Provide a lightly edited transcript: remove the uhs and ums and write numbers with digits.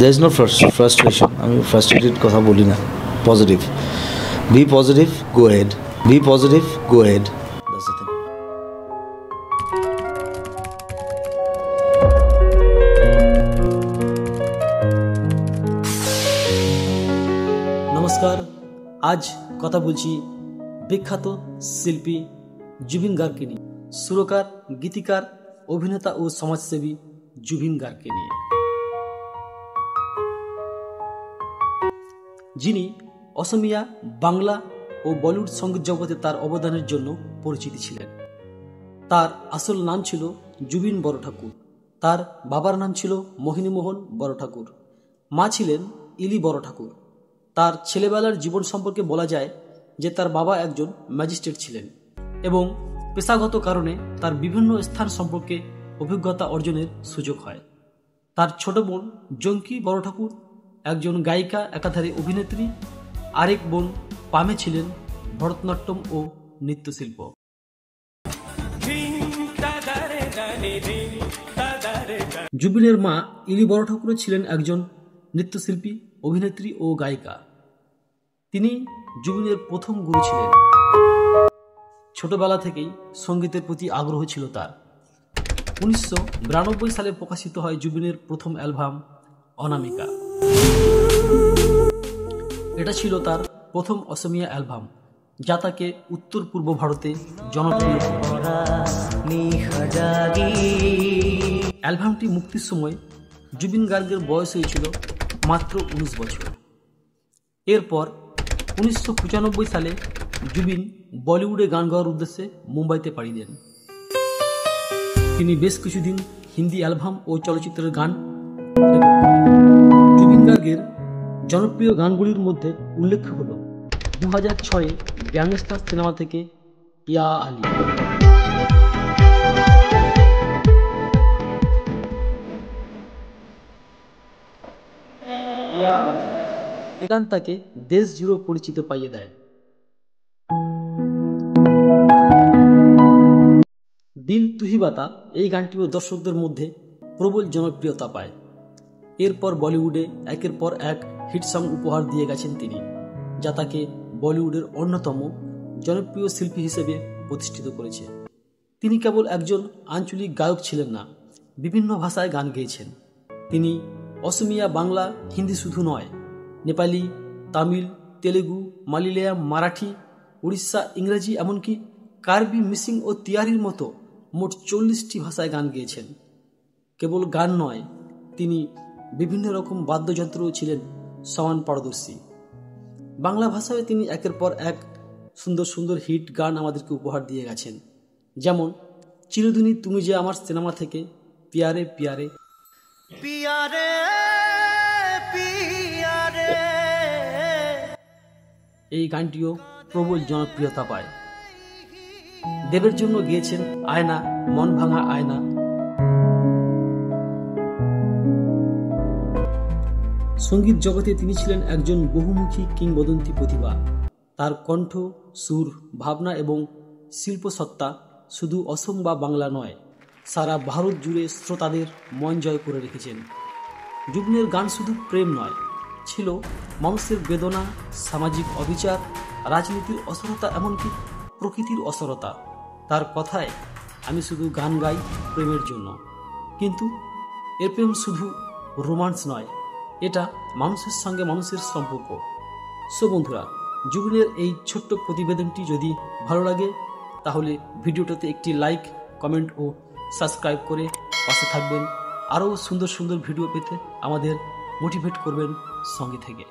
There is no frustration. আমি frustrated কথা বলি না। Positive, be positive, go head, be positive, go head, that's the thing. নমস্কার, আজ কথা বলছি বিখ্যাত শিল্পী জুবিন গার্গকে নিয়ে। সুরকার, গীতিকার, অভিনেতা ও সমাজসেবী জুবিন গার্গকে নিয়ে, যিনি অসমিয়া, বাংলা ও বলিউড সঙ্গীত জগতে তার অবদানের জন্য পরিচিতি ছিলেন। তার আসল নাম ছিল জুবিন বড়ঠাকুর। তার বাবার নাম ছিল মোহিনীমোহন বড়ঠাকুর, মা ছিলেন ইলি বড়ঠাকুর। তার ছেলেবেলার জীবন সম্পর্কে বলা যায় যে তার বাবা একজন ম্যাজিস্ট্রেট ছিলেন এবং পেশাগত কারণে তার বিভিন্ন স্থান সম্পর্কে অভিজ্ঞতা অর্জনের সুযোগ হয়। তার ছোট বোন জঙ্কি বড়ঠাকুর একজন গায়িকা, একাধারে অভিনেত্রী। আরেক বোন পামে ছিলেন ভরতনাট্যম ও নৃত্যশিল্প। জুবিনের মা ইলি বড়ঠাকুর ছিলেন একজন নৃত্যশিল্পী, অভিনেত্রী ও গায়িকা। তিনি জুবিনের প্রথম গুরু ছিলেন। ছোটবেলা থেকেই সঙ্গীতের প্রতি আগ্রহ ছিল তার। 1992 সালে প্রকাশিত হয় জুবিনের প্রথম অ্যালবাম অনামিকা। এটা ছিল তার প্রথম অসমিয়া অ্যালবাম, যা তাকে উত্তর পূর্ব ভারতে জনপ্রিয় করে। অ্যালবামটি মুক্তির সময় জুবিন গার্গের বয়স হয়েছিল মাত্র 19 বছর। এরপর 1995 সালে জুবিন বলিউডে গান গাওয়ার উদ্দেশ্যে মুম্বাইতে পাড়ি দেন। তিনি বেশ কিছুদিন হিন্দি অ্যালবাম ও চলচ্চিত্রের গান রেকর্ড করেন। জুবিন গার্গের জনপ্রিয় গানগুলির মধ্যে উল্লেখ্য হল 2006 গ্যাংস্টার সিনেমা থেকে ইয়া আলী। এই গান তাকে দেশ জুড়ে পরিচিত পাইয়ে দেয়। দিল তুহি বাতা এই গানটিও দর্শকদের মধ্যে প্রবল জনপ্রিয়তা পায়। এরপর বলিউডে একের পর এক হিট সং উপহার দিয়ে গেছেন তিনি, যা তাকে বলিউডের অন্যতম জনপ্রিয় শিল্পী হিসেবে প্রতিষ্ঠিত করেছে। তিনি কেবল একজন আঞ্চলিক গায়ক ছিলেন না, বিভিন্ন ভাষায় গান গেয়েছেন। তিনি অসমিয়া, বাংলা, হিন্দি শুধু নয়, নেপালি, তামিল, তেলেগু, মালয়ালম, মারাঠি, উড়িষ্যা, ইংরেজি, এমনকি কার্বি, মিসিং ও তিয়ারির মতো মোট 40টি ভাষায় গান গেয়েছেন। কেবল গান নয়, তিনি বিভিন্ন রকম বাদ্যযন্ত্রও ছিলেন সমান পারদর্শী। বাংলা ভাষায় তিনি একের পর এক সুন্দর সুন্দর হিট গান আমাদেরকে উপহার দিয়ে গেছেন, যেমন চিরদিনই তুমি যে আমার সিনেমা থেকে পিয়ারে পিয়ারে, পিয়ারে পিয়ারে, এই গানটিও প্রবল জনপ্রিয়তা পায়। দেবের জন্য গেয়েছেন আয়না, মন ভাঙা আয়না। সঙ্গীত জগতে তিনি ছিলেন একজন বহুমুখী কিংবদন্তি প্রতিভা। তার কণ্ঠ, সুর, ভাবনা এবং শিল্পসত্তা শুধু অসম বা বাংলা নয়, সারা ভারত জুড়ে শ্রোতাদের মন জয় করে রেখেছেন। জুবিনের গান শুধু প্রেম নয়, ছিল মানুষের বেদনা, সামাজিক অবিচার, রাজনীতির অসরতা, এমনকি প্রকৃতির অসরতা। তার কথায়, আমি শুধু গান গাই প্রেমের জন্য, কিন্তু এর প্রেম শুধু রোমান্স নয়, এটা মানুষের সঙ্গে মানুষের সম্পর্ক। সো বন্ধুরা, জুবিনের এই ছোট্ট প্রতিবেদনটি যদি ভালো লাগে তাহলে ভিডিওটাতে একটি লাইক, কমেন্ট ও সাবস্ক্রাইব করে পাশে থাকবেন। আরও সুন্দর সুন্দর ভিডিও পেতে আমাদের মোটিভেট করবেন সঙ্গে থেকে।